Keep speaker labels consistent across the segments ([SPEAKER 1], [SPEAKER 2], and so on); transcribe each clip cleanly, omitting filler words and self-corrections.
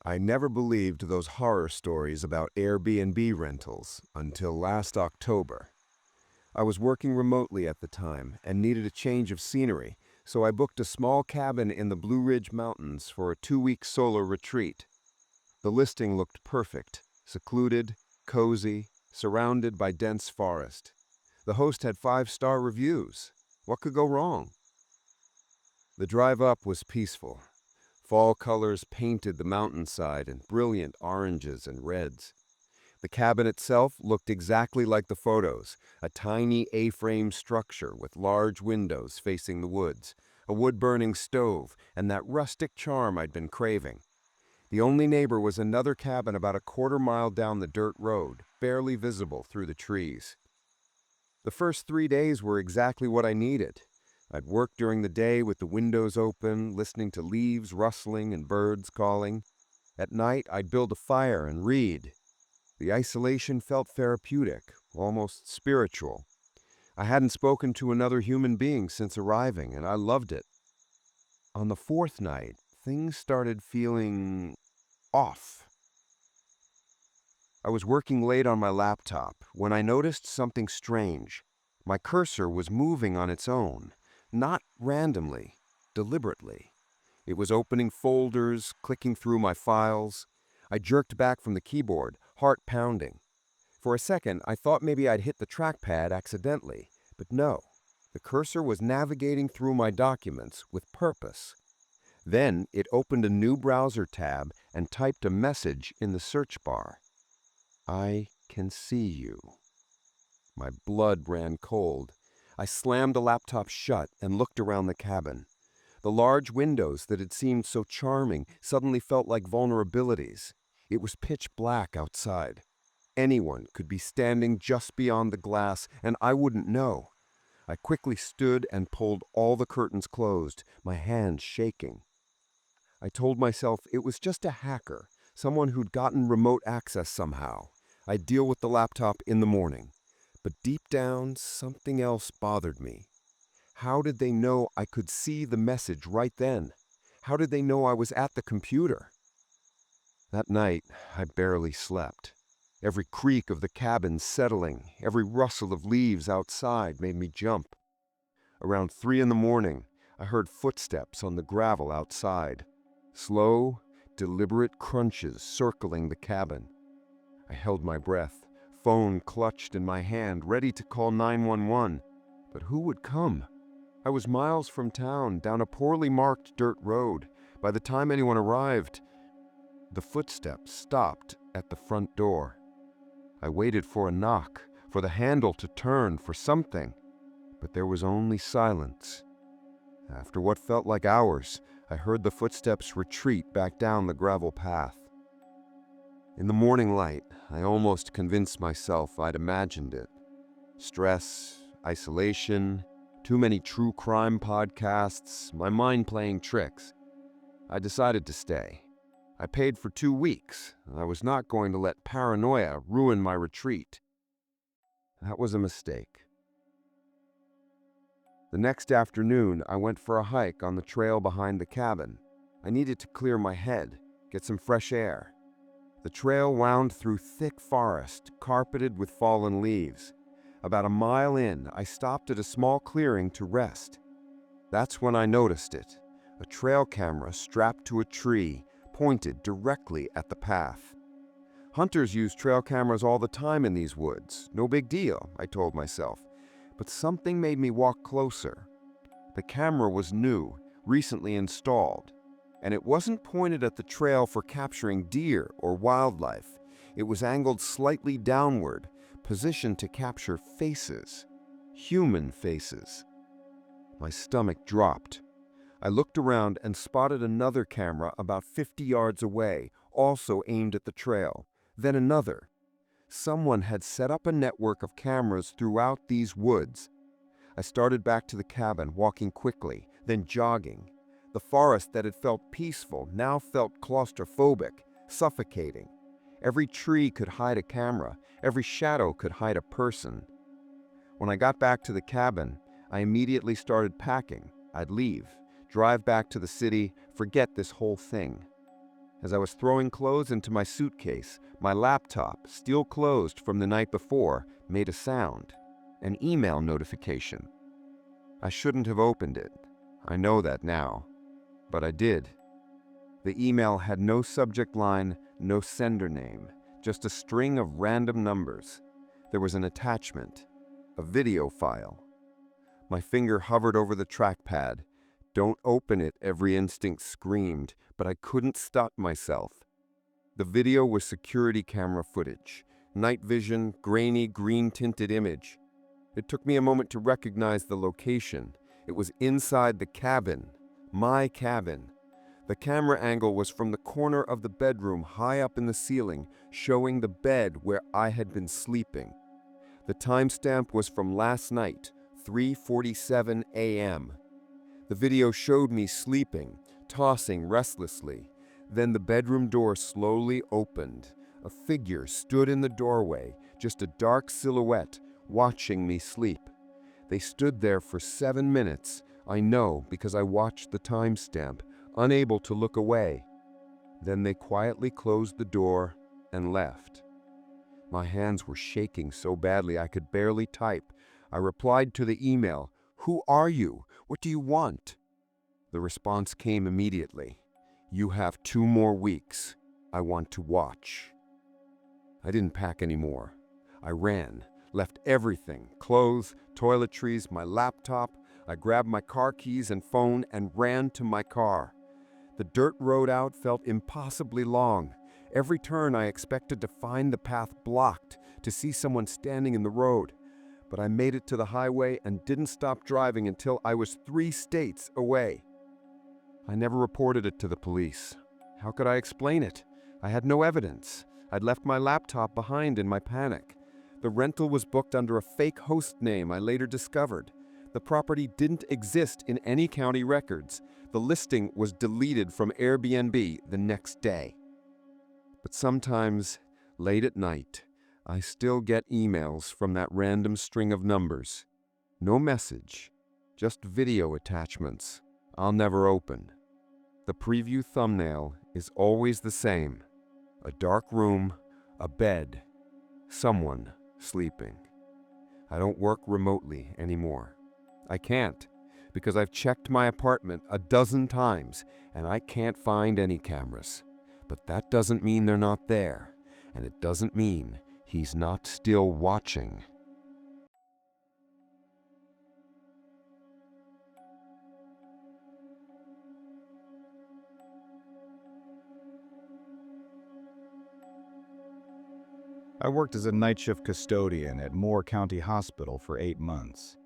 [SPEAKER 1] I never believed those horror stories about Airbnb rentals until last October. I was working remotely at the time and needed a change of scenery, so I booked a small cabin in the Blue Ridge Mountains for a 2-week solar retreat. The listing looked perfect, secluded, cozy, surrounded by dense forest. The host had 5-star reviews. What could go wrong? The drive up was peaceful. Fall colors painted the mountainside in brilliant oranges and reds. The cabin itself looked exactly like the photos, a tiny A-frame structure with large windows facing the woods, a wood-burning stove, and that rustic charm I'd been craving. The only neighbor was another cabin about a quarter-mile down the dirt road, barely visible through the trees. The first 3 days were exactly what I needed. I'd work during the day with the windows open, listening to leaves rustling and birds calling. At night, I'd build a fire and read. The isolation felt therapeutic, almost spiritual. I hadn't spoken to another human being since arriving, and I loved it. On the fourth night, things started feeling off. I was working late on my laptop when I noticed something strange. My cursor was moving on its own, not randomly, deliberately. It was opening folders, clicking through my files. I jerked back from the keyboard, heart pounding. For a second, I thought maybe I'd hit the trackpad accidentally, but no. The cursor was navigating through my documents with purpose. Then it opened a new browser tab and typed a message in the search bar. I can see you. My blood ran cold. I slammed the laptop shut and looked around the cabin. The large windows that had seemed so charming suddenly felt like vulnerabilities. It was pitch black outside. Anyone could be standing just beyond the glass, and I wouldn't know. I quickly stood and pulled all the curtains closed, my hands shaking. I told myself it was just a hacker, someone who'd gotten remote access somehow. I'd deal with the laptop in the morning. But deep down, something else bothered me. How did they know I could see the message right then? How did they know I was at the computer? That night, I barely slept. Every creak of the cabin settling, every rustle of leaves outside made me jump. Around 3 in the morning, I heard footsteps on the gravel outside. Slow, deliberate crunches circling the cabin. I held my breath, phone clutched in my hand, ready to call 911. But who would come? I was miles from town, down a poorly marked dirt road. By the time anyone arrived, the footsteps stopped at the front door. I waited for a knock, for the handle to turn, for something, but there was only silence. After what felt like hours, I heard the footsteps retreat back down the gravel path. In the morning light, I almost convinced myself I'd imagined it. Stress, isolation, too many true crime podcasts, my mind playing tricks. I decided to stay. I paid for 2 weeks. I was not going to let paranoia ruin my retreat. That was a mistake. The next afternoon, I went for a hike on the trail behind the cabin. I needed to clear my head, get some fresh air. The trail wound through thick forest, carpeted with fallen leaves. About a mile in, I stopped at a small clearing to rest. That's when I noticed it. A trail camera strapped to a tree, pointed directly at the path. Hunters use trail cameras all the time in these woods. No big deal, I told myself. But something made me walk closer. The camera was new, recently installed, and it wasn't pointed at the trail for capturing deer or wildlife. It was angled slightly downward, positioned to capture faces, human faces. My stomach dropped. I looked around and spotted another camera about 50 yards away, also aimed at the trail. Then another. Someone had set up a network of cameras throughout these woods. I started back to the cabin, walking quickly, then jogging. The forest that had felt peaceful now felt claustrophobic, suffocating. Every tree could hide a camera, every shadow could hide a person. When I got back to the cabin, I immediately started packing. I'd leave, drive back to the city, forget this whole thing. As I was throwing clothes into my suitcase, my laptop, still closed from the night before, made a sound. An email notification. I shouldn't have opened it. I know that now. But I did. The email had no subject line, no sender name, just a string of random numbers. There was an attachment, a video file. My finger hovered over the trackpad. Don't open it, every instinct screamed, but I couldn't stop myself. The video was security camera footage, night vision, grainy, green-tinted image. It took me a moment to recognize the location. It was inside the cabin, my cabin. The camera angle was from the corner of the bedroom high up in the ceiling, showing the bed where I had been sleeping. The timestamp was from last night, 3:47 a.m. The video showed me sleeping, tossing restlessly. Then the bedroom door slowly opened. A figure stood in the doorway, just a dark silhouette, watching me sleep. They stood there for 7 minutes. I know because I watched the timestamp, unable to look away. Then they quietly closed the door and left. My hands were shaking so badly I could barely type. I replied to the email, "Who are you? What do you want?" The response came immediately. "You have 2 more weeks. I want to watch." I didn't pack anymore. I ran, left everything, clothes, toiletries, my laptop. I grabbed my car keys and phone and ran to my car. The dirt road out felt impossibly long. Every turn I expected to find the path blocked, to see someone standing in the road. But I made it to the highway and didn't stop driving until I was 3 states away. I never reported it to the police. How could I explain it? I had no evidence. I'd left my laptop behind in my panic. The rental was booked under a fake host name I later discovered. The property didn't exist in any county records. The listing was deleted from Airbnb the next day. But sometimes, late at night, I still get emails from that random string of numbers. No message, just video attachments I'll never open. The preview thumbnail is always the same. A dark room, a bed, someone sleeping. I don't work remotely anymore. I can't, because I've checked my apartment a dozen times and I can't find any cameras. But that doesn't mean they're not there, and it doesn't mean he's not still watching.
[SPEAKER 2] I worked as a night shift custodian at Moore County Hospital for 8 months.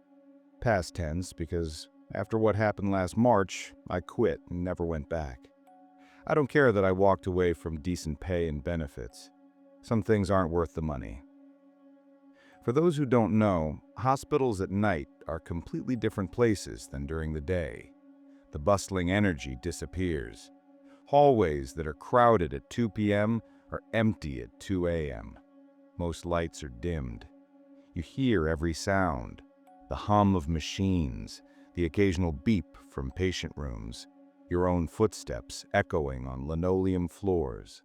[SPEAKER 2] Past tense because after what happened last March, I quit and never went back. I don't care that I walked away from decent pay and benefits. Some things aren't worth the money. For those who don't know, hospitals at night are completely different places than during the day. The bustling energy disappears. Hallways that are crowded at 2 p.m. are empty at 2 a.m. Most lights are dimmed. You hear every sound, the hum of machines, the occasional beep from patient rooms, your own footsteps echoing on linoleum floors.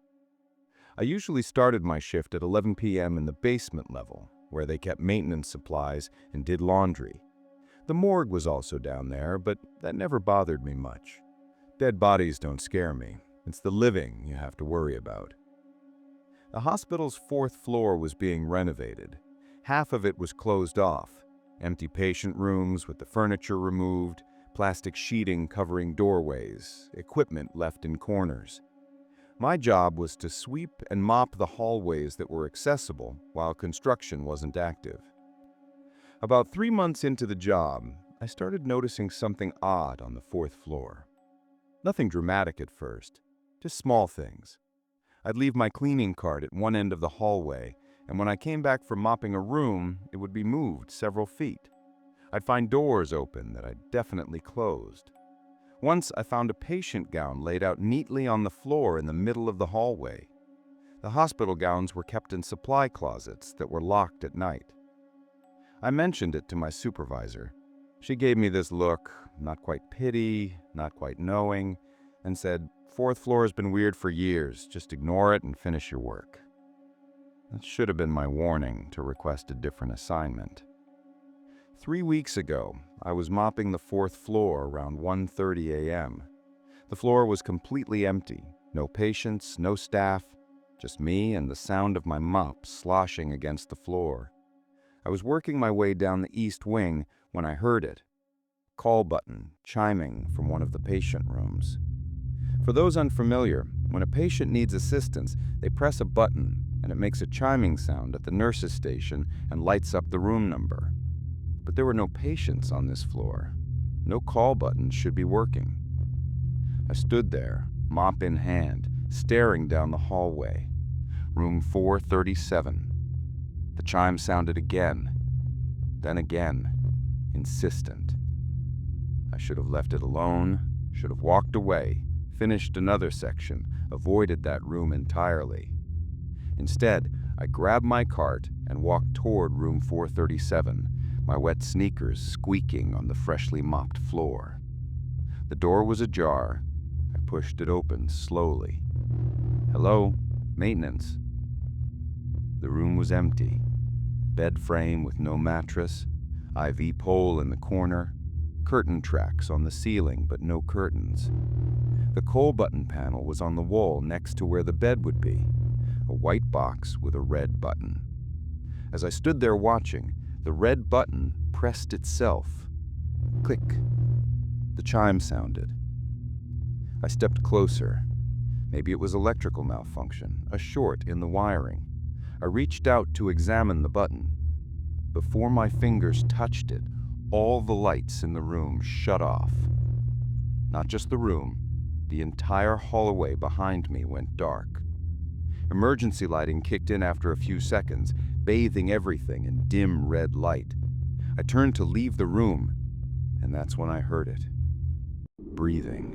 [SPEAKER 2] I usually started my shift at 11 p.m. in the basement level, where they kept maintenance supplies and did laundry. The morgue was also down there, but that never bothered me much. Dead bodies don't scare me. It's the living you have to worry about. The hospital's 4th floor was being renovated. Half of it was closed off. Empty patient rooms with the furniture removed, plastic sheeting covering doorways, equipment left in corners. My job was to sweep and mop the hallways that were accessible while construction wasn't active. About 3 months into the job, I started noticing something odd on the 4th floor. Nothing dramatic at first, just small things. I'd leave my cleaning cart at one end of the hallway, and when I came back from mopping a room, it would be moved several feet. I'd find doors open that I'd definitely closed. Once I found a patient gown laid out neatly on the floor in the middle of the hallway. The hospital gowns were kept in supply closets that were locked at night. I mentioned it to my supervisor. She gave me this look, not quite pity, not quite knowing, and said, "Fourth floor has been weird for years. Just ignore it and finish your work." That should have been my warning to request a different assignment. 3 weeks ago, I was mopping the fourth floor around 1:30 a.m. The floor was completely empty. No patients, no staff, just me and the sound of my mop sloshing against the floor. I was working my way down the east wing when I heard it. Call button chiming from one of the patient rooms. For those unfamiliar, when a patient needs assistance, they press a button and it makes a chiming sound at the nurse's station and lights up the room number. But there were no patients on this floor. No call button should be working. I stood there, mop in hand, staring down the hallway. Room 437. The chime sounded again, then again, insistent. I should have left it alone, should have walked away, finished another section, avoided that room entirely. Instead, I grabbed my cart and walked toward room 437, my wet sneakers squeaking on the freshly mopped floor. The door was ajar. I pushed it open slowly. "Hello, maintenance." The room was empty. Bed frame with no mattress, IV pole in the corner, curtain tracks on the ceiling but no curtains. The call button panel was on the wall next to where the bed would be, a white box with a red button. As I stood there watching, the red button pressed itself. Click. The chime sounded. I stepped closer. Maybe it was electrical malfunction, a short in the wiring. I reached out to examine the button. Before my fingers touched it, all the lights in the room shut off. Not just the room, the entire hallway behind me went dark. Emergency lighting kicked in after a few seconds, bathing everything in dim red light. I turned to leave the room, and that's when I heard it. Breathing.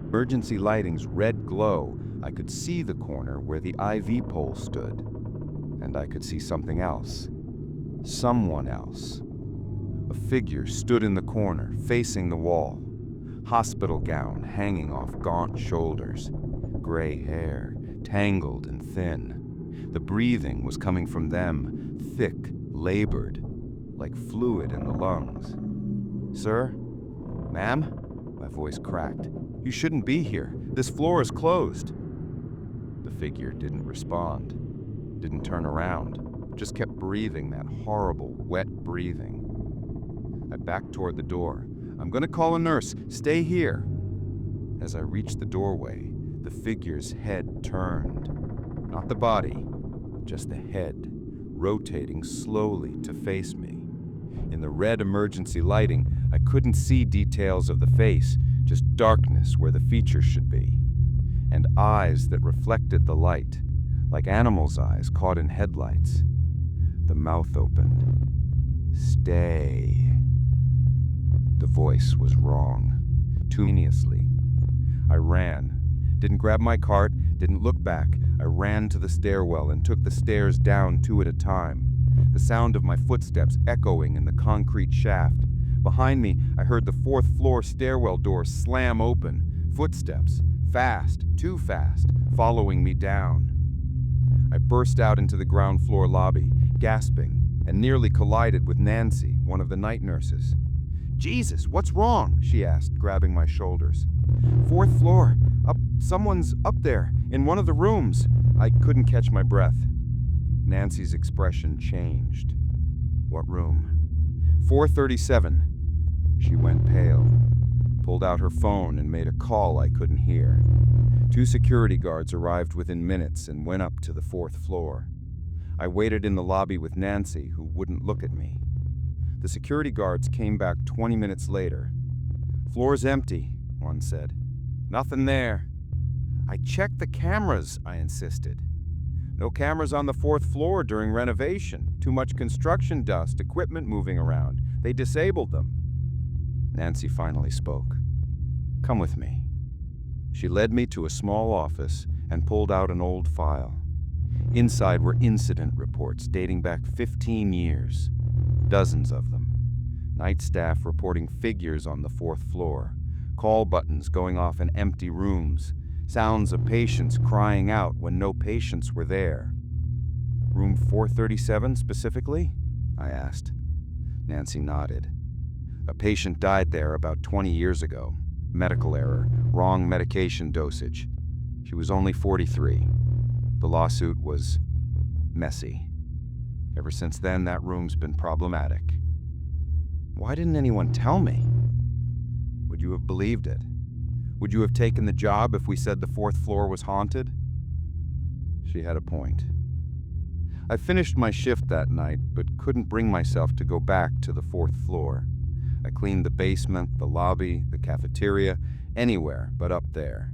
[SPEAKER 2] Emergency lighting's red glow, I could see the corner where the IV pole stood. And I could see something else. Someone else. A figure stood in the corner, facing the wall. Hospital gown hanging off gaunt shoulders. Gray hair, tangled and thin. The breathing was coming from them, thick, labored, like fluid in the lungs. "Sir? Ma'am?" My voice cracked. "You shouldn't be here. This floor is closed." The figure didn't respond, didn't turn around, just kept breathing that horrible, wet breathing. I backed toward the door. "I'm gonna call a nurse. Stay here." As I reached the doorway, the figure's head turned. Not the body, just the head, rotating slowly to face me. In the red emergency lighting, I couldn't see details of the face, just darkness where the features should be. And eyes that reflected the light, like animals' eyes caught in headlights. The mouth opened. "Stay." The voice was wrong. Tunelessly. I ran. Didn't grab my cart, didn't look back. I ran to the stairwell and took the stairs down 2 at a time. The sound of my footsteps echoing in the concrete shaft. Behind me, I heard the 4th floor stairwell door slam open. Footsteps, fast, too fast, following me down. I burst out into the ground floor lobby, gasping, and nearly collided with Nancy, one of the night nurses. "Jesus, what's wrong?" she asked, grabbing my shoulders. "4th floor, someone's up there, in one of the rooms." I couldn't catch my breath. Nancy's expression changed. "What room?" 437. She went pale, pulled out her phone and made a call I couldn't hear. 2 security guards arrived within minutes and went up to the 4th floor. I waited in the lobby with Nancy, who wouldn't look at me. The security guards came back 20 minutes later. "Floor's empty," one said. "Nothing there." "I checked the cameras," I insisted. "No cameras on the 4th floor during renovation. Too much construction dust, equipment moving around. They disabled them." Nancy finally spoke. "Come with me." She led me to a small office and pulled out an old file. Inside were incident reports dating back 15 years. Dozens of them. Night staff reporting figures on the 4th floor. call buttons going off in empty rooms, sounds of patients crying out when no patients were there. Room 437 specifically? I asked. Nancy nodded. A patient died there about 20 years ago. Medical error, wrong medication dosage. She was only 43. The lawsuit was messy. Ever since then, that room's been problematic. Why didn't anyone tell me? Would you have believed it? Would you have taken the job if we said the fourth floor was haunted? She had a point. I finished my shift that night, but couldn't bring myself to go back to the fourth floor. I cleaned the basement, the lobby, the cafeteria, anywhere but up there.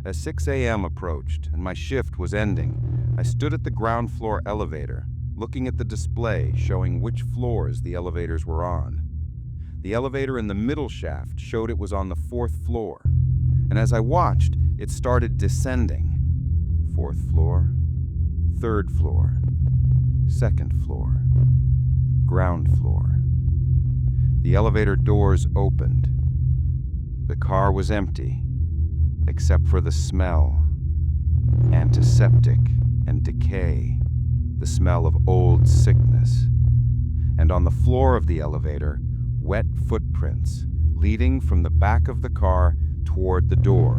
[SPEAKER 2] As 6 a.m. approached and my shift was ending, I stood at the ground floor elevator, looking at the display showing which floors the elevators were on. The elevator in the middle shaft showed it was on the fourth floor, and as I watched, it started descending. Fourth floor, third floor, second floor, ground floor. The elevator doors opened. The car was empty, except for the smell. Antiseptic and decay, the smell of old sickness. And on the floor of the elevator, wet footprints leading from the back of the car toward the door.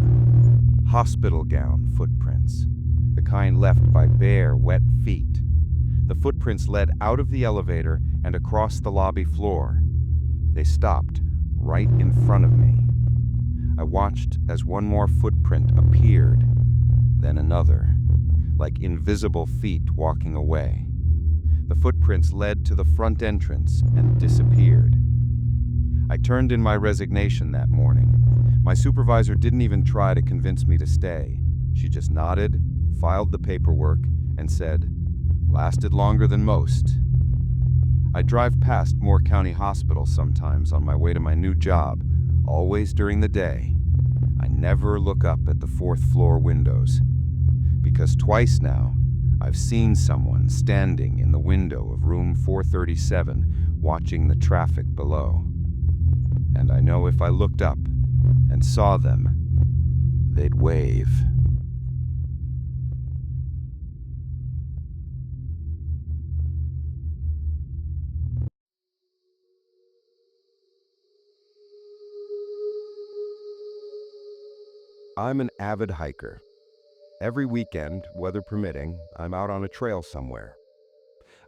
[SPEAKER 2] Hospital gown footprints, the kind left by bare, wet feet. The footprints led out of the elevator and across the lobby floor. They stopped right in front of me. I watched as one more footprint appeared, then another, like invisible feet walking away. The footprints led to the front entrance and disappeared. I turned in my resignation that morning. My supervisor didn't even try to convince me to stay. She just nodded, filed the paperwork, and said, "Lasted longer than most." I drive past Moore County Hospital sometimes on my way to my new job, always during the day. I never look up at the fourth floor windows, because twice now, I've seen someone standing in the window of room 437 watching the traffic below. And I know if I looked up and saw them, they'd wave. I'm an avid hiker. Every weekend, weather permitting, I'm out on a trail somewhere.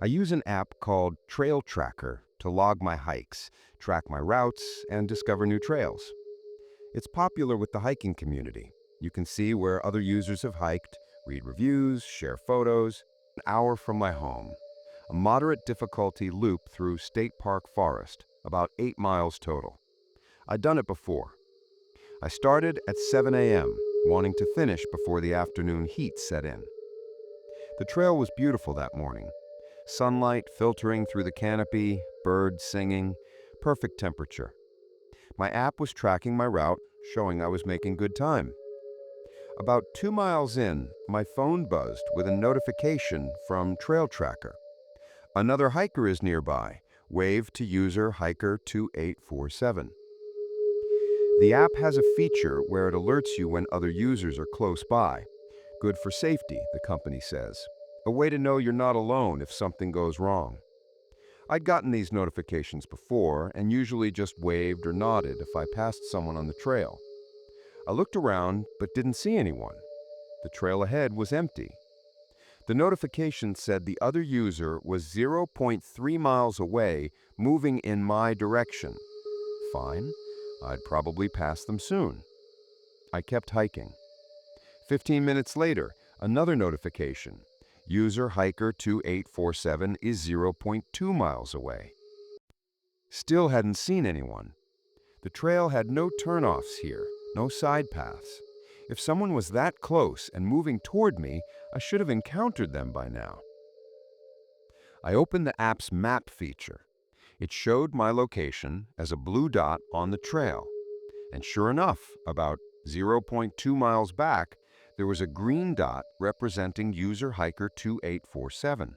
[SPEAKER 2] I use an app called Trail Tracker to log my hikes, track my routes, and discover new trails. It's popular with the hiking community. You can see where other users have hiked, read reviews, share photos. An hour from my home, a moderate difficulty loop through State Park Forest, about 8 miles total. I'd done it before. I started at 7 a.m., wanting to finish before the afternoon heat set in. The trail was beautiful that morning. Sunlight filtering through the canopy, birds singing, perfect temperature. My app was tracking my route, showing I was making good time. About 2 miles in, my phone buzzed with a notification from Trail Tracker. Another hiker is nearby. Wave to user hiker 2847. The app has a feature where it alerts you when other users are close by. Good for safety, the company says. A way to know you're not alone if something goes wrong. I'd gotten these notifications before and usually just waved or nodded if I passed someone on the trail. I looked around but didn't see anyone. The trail ahead was empty. The notification said the other user was 0.3 miles away, moving in my direction. Fine, I'd probably pass them soon. I kept hiking. 15 minutes later, another notification. User hiker 2847 is 0.2 miles away. Still hadn't seen anyone. The trail had no turnoffs here, no side paths. If someone was that close and moving toward me, I should have encountered them by now. I opened the app's map feature. It showed my location as a blue dot on the trail. And sure enough, about 0.2 miles back, there was a green dot representing user hiker 2847.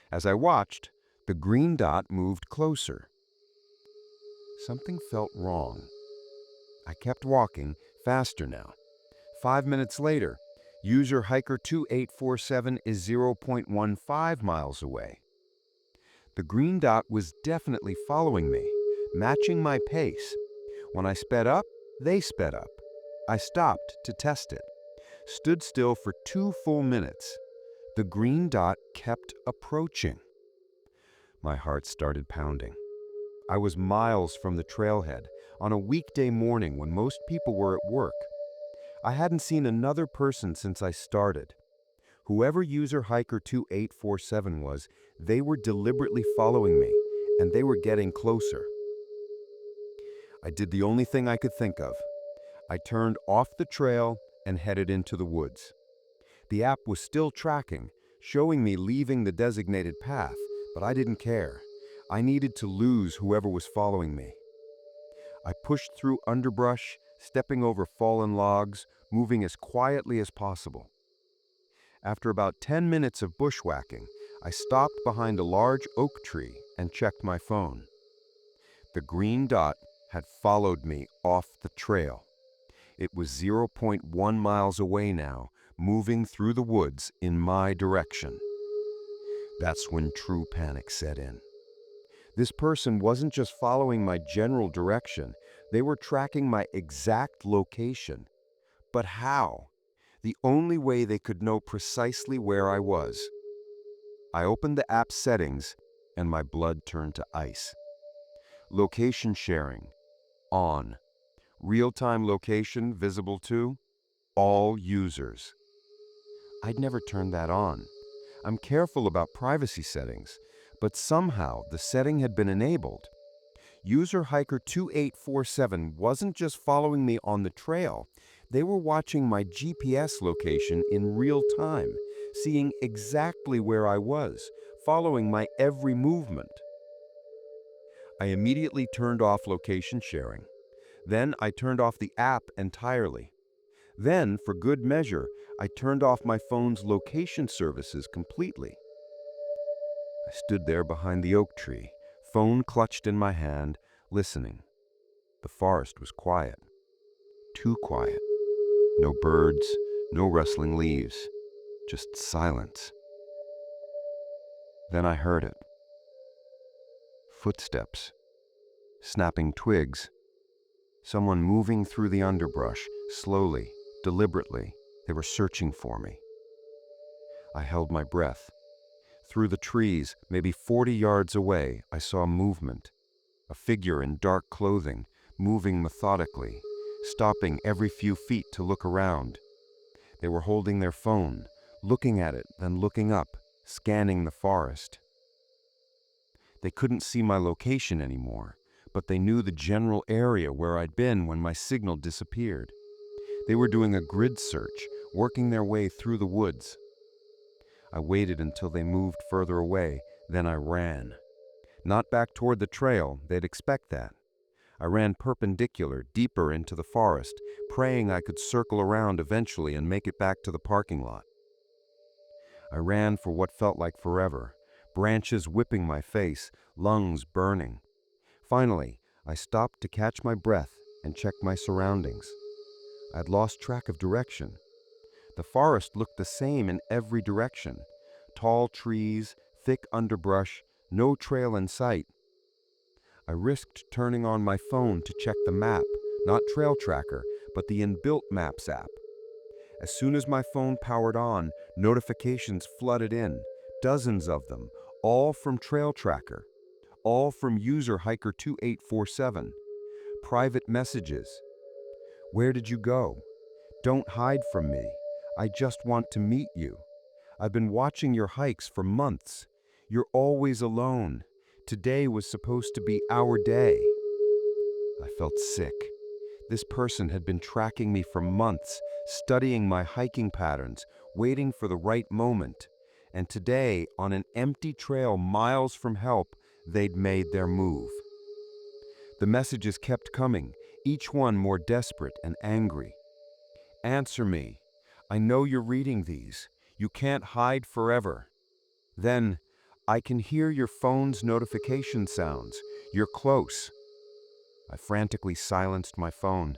[SPEAKER 2] As I watched, the green dot moved closer. Something felt wrong.
[SPEAKER 1] I kept walking, faster now. 5 minutes later, user hiker 2847 is 0.15 miles away. The green dot was definitely following me, matching my pace. When I sped up, they sped up. I stopped to test it, stood still for 2 full minutes. The green dot kept approaching. My heart started pounding. I was miles from the trailhead on a weekday morning when most people were at work. I hadn't seen another person since I started. Whoever user hiker 2847 was, they were deliberately following me, and they were getting closer. I did the only thing I could think of. I turned off the trail and headed into the woods. The app was still tracking, showing me leaving the designated path, but I didn't care. I needed to lose whoever was following me. I pushed through underbrush, stepping over fallen logs, moving as quietly as possible. After about 10 minutes of bushwhacking, I stopped behind a large oak tree and checked my phone. The green dot had followed me off the trail. It was 0.1 miles away now, moving through the woods in my direction. That's when true panic set in. This person wasn't just following my general direction, they were tracking my exact location. But how? The only way they could know precisely where I was. I opened the app's settings, and my blood turned to ice. Location sharing, on. Real-time location visible to all users. I'd never turned that on. I'm careful about privacy settings, but somehow the setting had been enabled. User hiker 2847 wasn't just following me on the trail, they were watching my GPS location in real time, seeing exactly where I was, following my every movement. I immediately turned off location sharing. Then I turned off the app entirely. Then, for good measure, I turned off my phone's location services completely. I stood there behind the oak tree, phone clutched in my hand, listening. The forest was quiet. Too quiet. No birds, no rustling leaves, just silence. Then I heard it. Footsteps. Snapping twigs. Someone moving through the underbrush, slowly, deliberately. They were searching for me. I held my breath. Through the trees, maybe 40 yards away, I saw movement. A figure in dark clothing, moving methodically, stopping every few feet to look around. They were holding their phone, looking at it, then looking up, scanning the forest. They couldn't see my location anymore, but they knew the general area where I'd been when my signal disappeared. They were doing a grid search, working their way through the woods. I waited until they moved further away, then I ran. Not back toward the trail, they'd expect that. I ran perpendicular, deeper into the forest, praying I could circle around eventually and make it back to the parking lot. I ran for what felt like forever, branches whipping my face, lungs burning. Finally, I stopped to catch my breath and check my surroundings. I'd lost track of direction. The forest looked the same in every direction. Tall trees, thick underbrush, no trail in sight. I risked turning on my phone to check the map, not Trail Tracker, but the inbuilt Maps app. As soon as my phone powered on, notifications flooded in, dozens of them, all from Trail Tracker, all from user hiker 2847. Private messages. Where did you go? Don't hide from me. I just want to meet you. I've been watching your hikes for months. You're always alone. Today was supposed to be our day. I felt sick. This person had been tracking me for months, studying my hiking patterns, waiting for the right moment. And today, on an empty trail miles from help, they'd made their move. The messages kept coming, each one more desperate and angry. Answer me. I know you're reading these. You can't hide forever. Then, I can hear your phone's notification sounds. You're close. I frantically silenced my phone.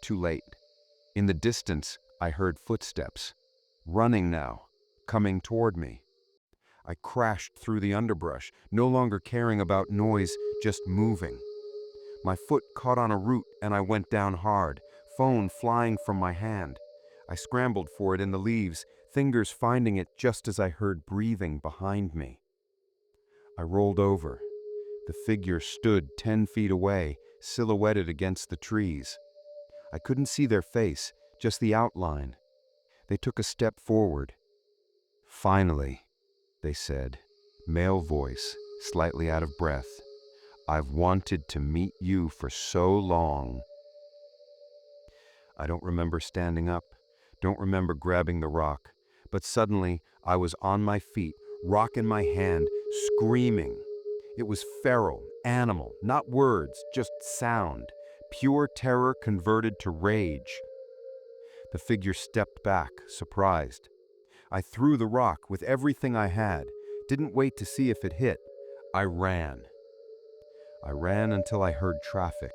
[SPEAKER 1] Too late. In the distance, I heard footsteps. Running now, coming toward me. I crashed through the underbrush, no longer caring about noise, just moving. My foot caught on a root and I went down hard, phone flying from my hand. I scrambled for it in the leaves, fingers finding it just as I heard breathing behind me. I rolled over. The figure stood 10 feet away, silhouetted against the trees. I couldn't see their face, just the outline. They took a step forward. "Finally," they said, male voice, slightly out of breath. "I've wanted to meet you for so long." I don't remember standing up, don't remember grabbing the rock, but suddenly I was on my feet, rock in my hand, screaming. It was feral, animal, not words, just sound, pure terror converted to rage. The figure stepped back, surprised. I threw the rock with everything I had, didn't wait to see if it hit. I ran. I ran until I heard traffic,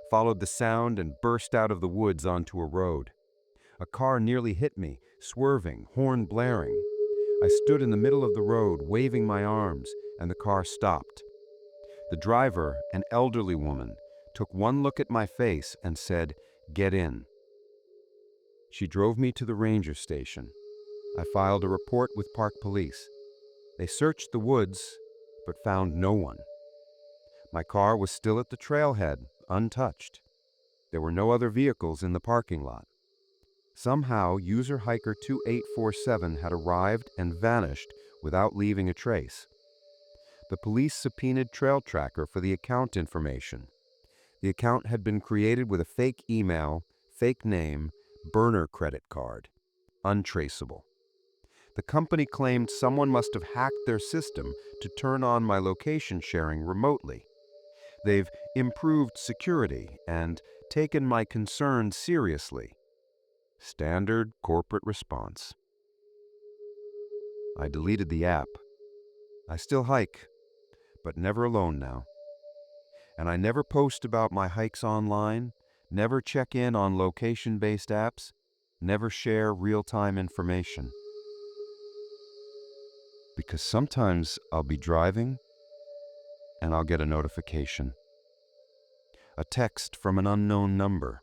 [SPEAKER 1] followed the sound and burst out of the woods onto a road. A car nearly hit me, swerving, horn blaring. I stood in the middle of the road, waving my arms, and the car stopped. The driver, an elderly woman, took one look at my face and said, "Get in." She drove me to the ranger station. I filed a report with park police. They searched the woods, but found no one. My car was still at the trailhead, untouched. There were no other vehicles in the parking lot. Somehow, user hiker 2847 had arrived and vanished without leaving a trace. The police subpoenaed Trail Tracker for the account information. The account had been created with a fake email, fake name, burner credit card. Untraceable. The company claimed someone must have hacked their system to turn on my location sharing remotely. They've improved security and taken my concerns seriously. Standard corporate response. I deleted the app. I still hike, but never alone now. And I never post about my hikes online, never check in on location-based apps, never share real-time information. Because sometimes I'll be driving and I'll get a notification. A text from an unknown number.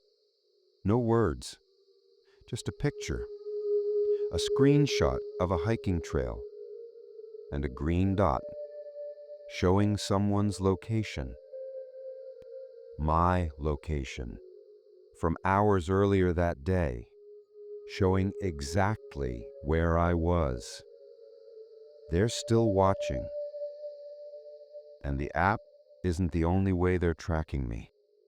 [SPEAKER 1] No words, just a picture. A screenshot of a hiking trail and a green dot showing someone's location. My location from hours earlier that day, showing exactly where I was. They're still watching. And the app isn't the only way they're tracking me.